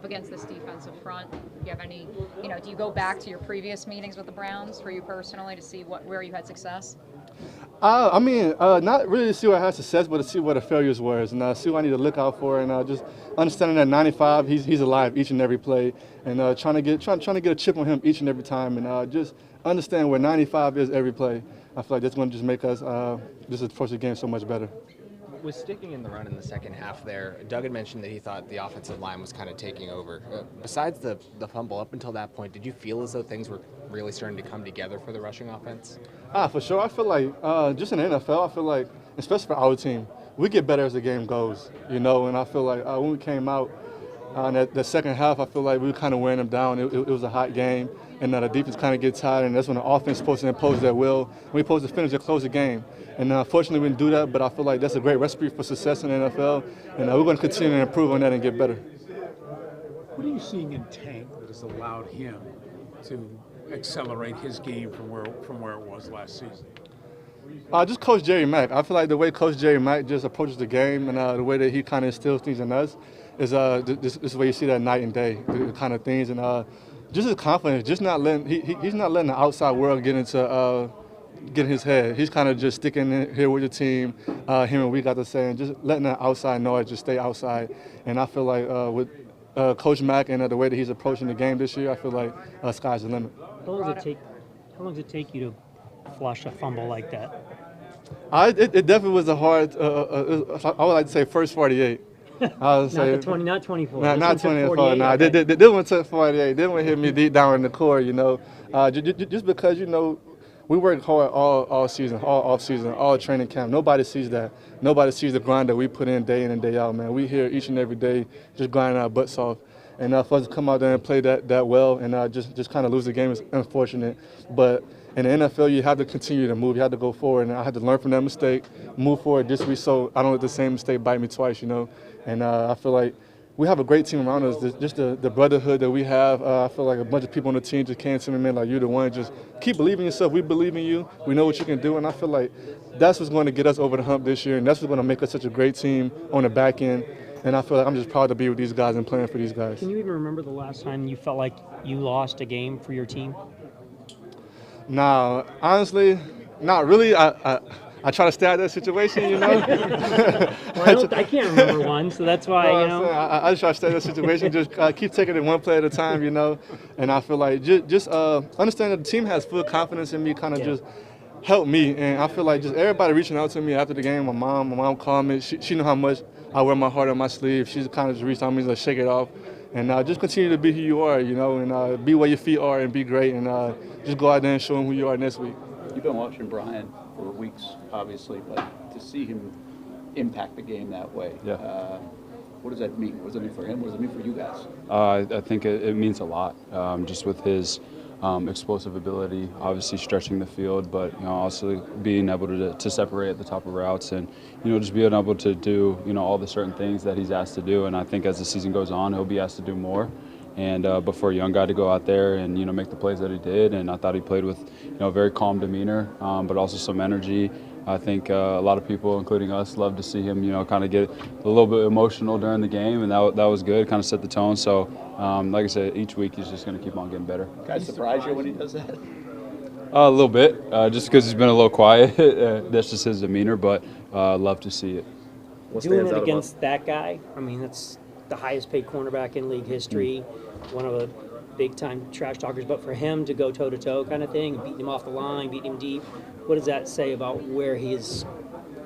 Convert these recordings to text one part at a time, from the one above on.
against this defensive front? Do you have any, do you go back to your previous meetings with the Browns for you personally to see where you had success? Not really to see where I had success, but to see where the failures were, and see what I need to look out for, and just understanding that 95, he's alive each and every play, and trying to get a chip on him each and every time, and just understand where 95 is every play. I feel like that's going to just make us just approach the game so much better. With sticking in the run in the second half there, Doug had mentioned that he thought the offensive line was kind of taking over. Besides the fumble up until that point, did you feel as though things were really starting to come together for the rushing offense? For sure. I feel like just in the NFL, I feel like, especially for our team, we get better as the game goes, and I feel like when we came out in the second half, I feel like we were kind of wearing them down. It was a hot game, and the defense kind of gets tired, and that's when the offense is supposed to impose their will. We're supposed to finish and close the game. And unfortunately, we didn't do that, but I feel like that's a great recipe for success in the NFL, and we're going to continue to improve on that and get better. What are you seeing in Tank that has allowed him to accelerate his game from where it was last season? Just Coach Jerry Mack. I feel like the way Coach Jerry Mack just approaches the game and the way that he kind of instills things in us is this is where you see that night and day, the kind of things, and just his confidence, just not letting he's not letting the outside world get in his head. He's kind of just sticking in here with the team, him and we got to say, and just letting that outside noise just stay outside. And I feel like with Coach Mack and the way that he's approaching the game this year, I feel like sky's the limit. How long does it take you to flush a fumble like that? It definitely was a hard. I would like to say first 48. I would say not 20, not 24. Not 24. No, okay. this one took 48. This one hit me deep down in the core. Just because we work hard all season, all off season, all training camp. Nobody sees that. Nobody sees the grind that we put in day and day out, man. We here each and every day just grinding our butts off. And for us to come out there and play that well and just kind of lose the game is unfortunate. But in the NFL, you have to continue to move. You have to go forward. And I had to learn from that mistake, move forward this week so I don't let the same mistake bite me twice, And I feel like we have a great team around us. Just the brotherhood that we have. I feel like a bunch of people on the team just came to me, man, like, you're the one. Just keep believing in yourself. We believe in you. We know what you can do. And I feel like that's what's going to get us over the hump this year. And that's what's going to make us such a great team on the back end. And I feel like I'm just proud to be with these guys and playing for these guys. Can you even remember the last time you felt like you lost a game for your team? Nah, honestly, not really. I try to stay out of that situation, Well, I can't remember one, so that's why, I just try to stay in that situation, just keep taking it one play at a time, And I feel like just understand that the team has full confidence in me, kind of just help me. And I feel like just everybody reaching out to me after the game. My mom called me. She knew how much I wear my heart on my sleeve. She's kind of just reached out to me to shake it off. And just continue to be who you are, and be where your feet are and be great. And just go out there and show them who you are next week. You've been watching Brian for weeks, obviously, but to see him impact the game that way, what does that mean? What does it mean for him? What does it mean for you guys? I think it means a lot, just with his explosive ability, obviously stretching the field, but also being able to separate at the top of routes and just being able to do all the certain things that he's asked to do. And I think as the season goes on, he'll be asked to do more. And but for a young guy to go out there and make the plays that he did, and I thought he played with a very calm demeanor, but also some energy. I think a lot of people, including us, love to see him kind of get a little bit emotional during the game, and that was good. Kind of set the tone. So like I said, each week he's just going to keep on getting better. Guys surprise you when he does that? A little bit, just because he's been a little quiet. That's just his demeanor, but love to see it. Doing it against that guy, I mean, that's the highest paid cornerback in league history, one of the big-time trash talkers, but for him to go toe-to-toe kind of thing, beating him off the line, beating him deep, what does that say about where his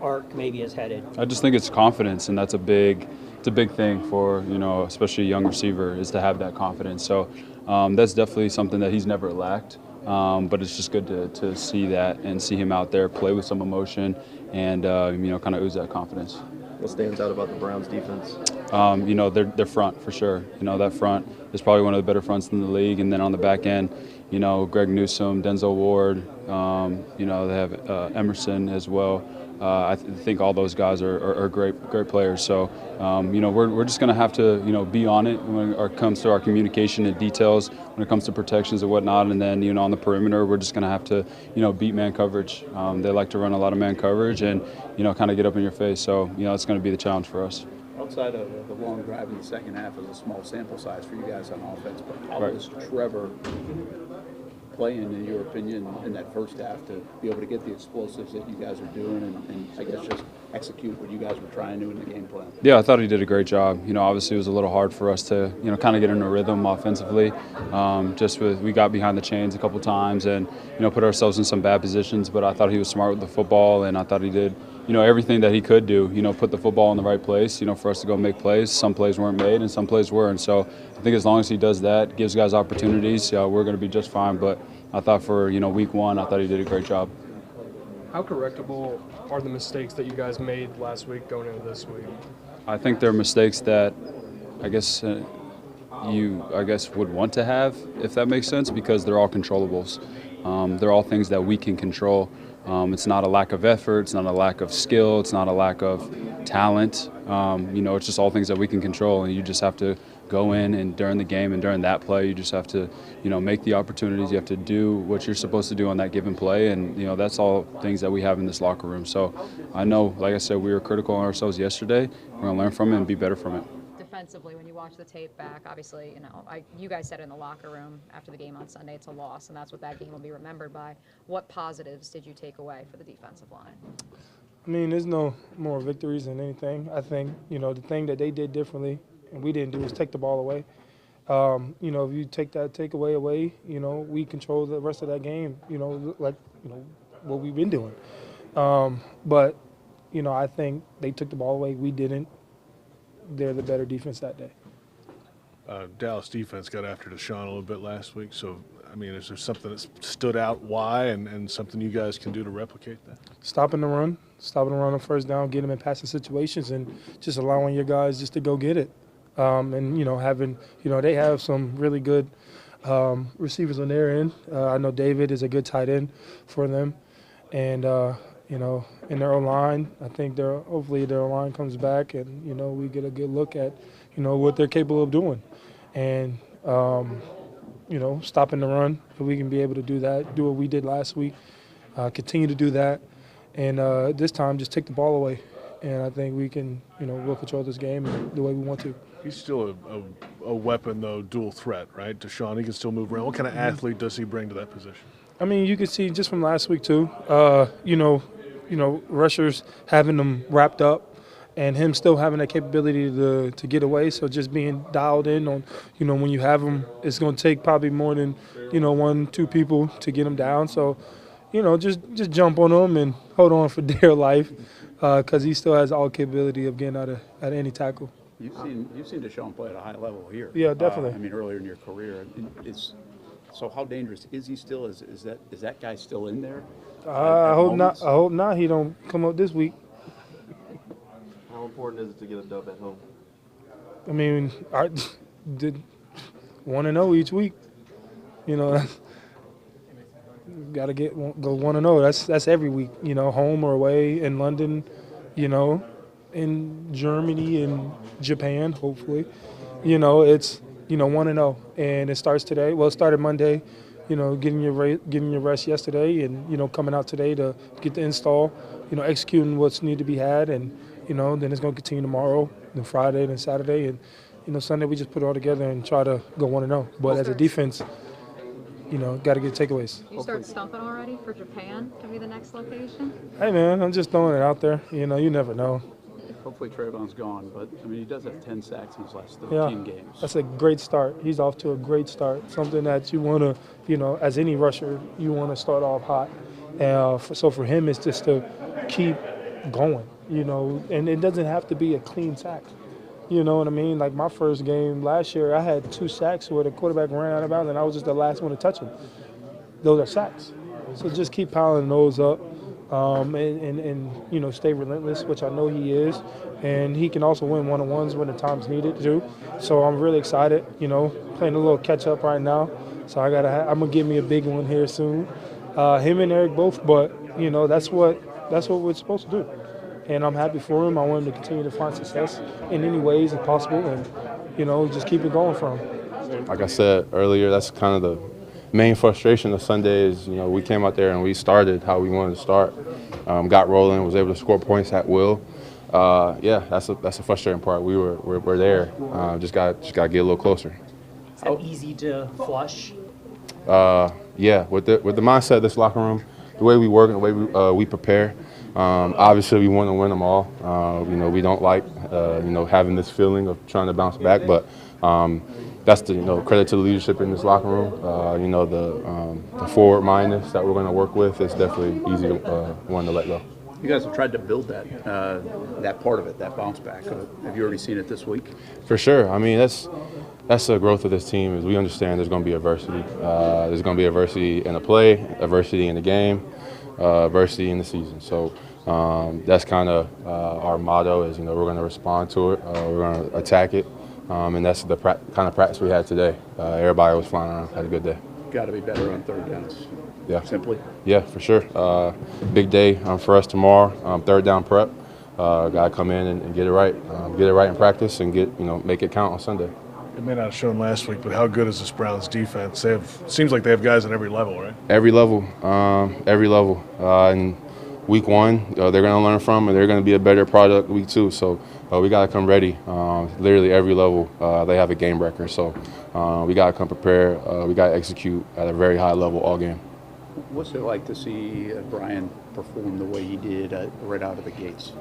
arc maybe is headed? I just think it's confidence, and that's a big thing for, especially a young receiver, is to have that confidence. So that's definitely something that he's never lacked, but it's just good to see that and see him out there play with some emotion and, kind of ooze that confidence. What stands out about the Browns' defense? Their front for sure. That front is probably one of the better fronts in the league. And then on the back end, Greg Newsome, Denzel Ward, they have Emerson as well. I think all those guys are great players. So, we're just going to have to, be on it when it comes to our communication and details, when it comes to protections and whatnot. And then, on the perimeter, we're just going to have to, beat man coverage. They like to run a lot of man coverage and, kind of get up in your face. So, it's going to be the challenge for us. outside of the long drive in the second half is a small sample size for you guys on offense, but how Right. was Trevor playing, in your opinion, in that first half to be able to get the explosives that you guys are doing and I guess just execute what you guys were trying to in the game plan? Yeah, I thought he did a great job. Obviously it was a little hard for us to, kind of get in a rhythm offensively. We got behind the chains a couple times and, put ourselves in some bad positions. But I thought he was smart with the football, and I thought he did, everything that he could do. Put the football in the right place, for us to go make plays. Some plays weren't made and some plays were. And so I think as long as he does that, gives guys opportunities, we're going to be just fine. But I thought for, week one, I thought he did a great job. How correctable are the mistakes that you guys made last week going into this week? I think they're mistakes that I guess you would want to have, if that makes sense, because they're all controllables. They're all things that we can control. It's not a lack of effort. It's not a lack of skill. It's not a lack of talent. It's just all things that we can control, and you just have to go in and during the game and during that play, you just have to, make the opportunities. You have to do what you're supposed to do on that given play, and that's all things that we have in this locker room. So I know, like I said, we were critical on ourselves yesterday. We're gonna learn from it and be better from it. Defensively, when you watch the tape back, obviously, you guys said in the locker room after the game on Sunday, it's a loss, and that's what that game will be remembered by. What positives did you take away for the defensive line? I mean, there's no more victories than anything. I think, the thing that they did differently and we didn't do is take the ball away. If you take that takeaway away, we control the rest of that game, what we've been doing. But I think they took the ball away. We didn't. They're the better defense that day. Dallas defense got after Deshaun a little bit last week. So, I mean, is there something that stood out? Why? And something you guys can do to replicate that? Stopping the run on first down, getting them in passing situations, and just allowing your guys just to go get it. Having, they have some really good receivers on their end. I know David is a good tight end for them. And, in their O-line, I think hopefully their O-line comes back and, we get a good look at, what they're capable of doing. And, stopping the run, if we can be able to do that, do what we did last week, continue to do that. And this time just take the ball away. And I think we can, we'll control this game the way we want to. He's still a weapon, though, dual threat, right? Deshaun, he can still move around. What kind of athlete does he bring to that position? I mean, you can see just from last week, too, rushers having them wrapped up and him still having that capability to get away. So just being dialed in on, when you have him, it's going to take probably more than, 1-2 people to get him down. So, just jump on him and hold on for dear life because he still has all capability of getting out at any tackle. You've seen Deshaun play at a high level here. Yeah, definitely. Earlier in your career, so how dangerous is he still? Is that guy still in there? I hope not. I hope not. He don't come up this week. How important is it to get a dub at home? I mean, I did 1-0 each week. Got to go 1-0. That's every week. Home or away in London. In Germany and Japan, hopefully. It's 1-0, and it starts today. Well, it started Monday. Getting your rest yesterday, and coming out today to get the install. Executing what's need to be had, and then it's going to continue tomorrow, then Friday, then Saturday, and Sunday we just put it all together and try to go 1-0. But as a defense, got to get takeaways. You start stumping already for Japan to be the next location? Hey man, I'm just throwing it out there. You never know. Hopefully Trayvon's gone, but he does have 10 sacks in his last 13 games. That's a great start. He's off to a great start. Something that you want to, as any rusher, you want to start off hot. So for him, it's just to keep going, and it doesn't have to be a clean sack. You know what I mean? Like my first game last year, I had 2 sacks where the quarterback ran out of bounds, and I was just the last one to touch him. Those are sacks. So just keep piling those up. And stay relentless, which I know he is. And he can also win one-on-ones when the time's needed too. So I'm really excited, playing a little catch-up right now. So I'm going to give me a big one here soon. Him and Eric both, but, that's what we're supposed to do. And I'm happy for him. I want him to continue to find success in any ways as possible and, just keep it going for him. Like I said earlier, that's kind of the main frustration of Sunday is, we came out there and we started how we wanted to start, got rolling, was able to score points at will. Yeah, that's a frustrating part. We're there. Just got to get a little closer. Is that easy to flush? Yeah, with the mindset of this locker room, the way we work and the way we prepare. Obviously, we want to win them all. We don't like having this feeling of trying to bounce back, but that's the credit to the leadership in this locker room. The forward mindedness that we're going to work with is definitely easy one to let go. You guys have tried to build that part of it, that bounce back. Have you already seen it this week? For sure. I mean, that's the growth of this team. Is we understand there's going to be adversity. There's going to be adversity in the play, adversity in the game, adversity in the season. So that's kind of our motto. Is we're going to respond to it. We're going to attack it, and that's the kind of practice we had today. Everybody was flying around, had a good day. Got to be better on third downs. Yeah. Simply. Yeah, for sure. Big day for us tomorrow. Third down prep. Got to come in and get it right. Get it right in practice and make it count on Sunday. It may not have shown last week, but how good is this Browns defense? Seems like they have guys at every level, right? Every level. And week one, they're going to learn from, and they're going to be a better product week two. So we got to come ready. Literally every level, they have a game record. So we got to come prepared. We got to execute at a very high level all game. What's it like to see Brian perform the way he did right out of the gates?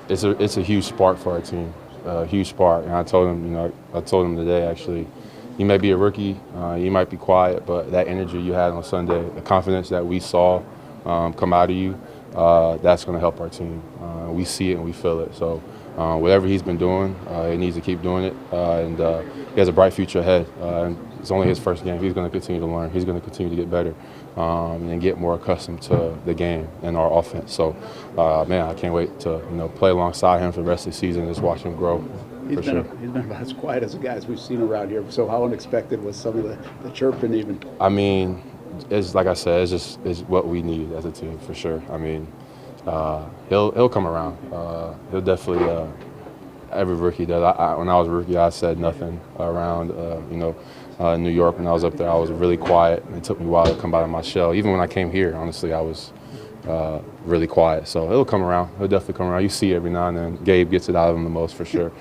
It's a huge spark for our team, a huge spark. And I told him today actually, you may be a rookie, you might be quiet, but that energy you had on Sunday, the confidence that we saw come out of you, that's going to help our team. We see it and we feel it. So whatever he's been doing, he needs to keep doing it. And he has a bright future ahead. And it's only his first game. He's going to continue to learn. He's going to continue to get better and get more accustomed to the game and our offense. So, man, I can't wait to play alongside him for the rest of the season and just watch him grow. He's been about as quiet as the guys we've seen around here. So how unexpected was some of the chirping even? I mean, it's like I said, it's what we need as a team for sure. I mean, he'll come around. He'll definitely. Every rookie does. When I was a rookie, I said nothing around. New York when I was up there, I was really quiet. It took me a while to come out of my shell. Even when I came here, honestly, I was really quiet. So he'll come around. He'll definitely come around. You see it every now and then. Gabe gets it out of him the most for sure.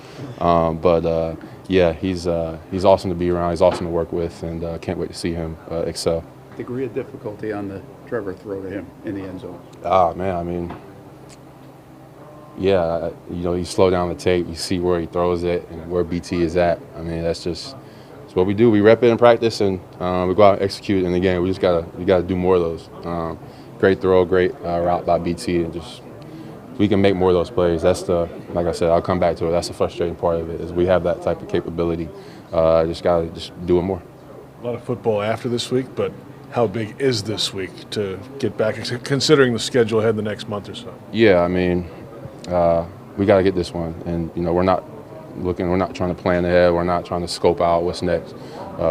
Yeah, he's awesome to be around. He's awesome to work with, and can't wait to see him excel. Degree of difficulty on the Trevor throw to him in the end zone. Man, I mean, yeah, you slow down the tape, you see where he throws it and where BT is at. I mean, that's what we do. We rep it in practice, and we go out and execute in the game. We gotta do more of those. Great throw, great route by BT, and we can make more of those plays. That's like I said, I'll come back to it. That's the frustrating part of it, is we have that type of capability. Just gotta do it more. A lot of football after this week, but how big is this week to get back, considering the schedule ahead the next month or so? Yeah, I mean, we got to get this one, and we're not trying to plan ahead. We're not trying to scope out what's next.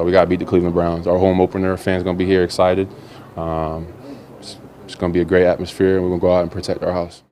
We got to beat the Cleveland Browns. Our home opener, fans going to be here excited. It's going to be a great atmosphere, and we're going to go out and protect our house.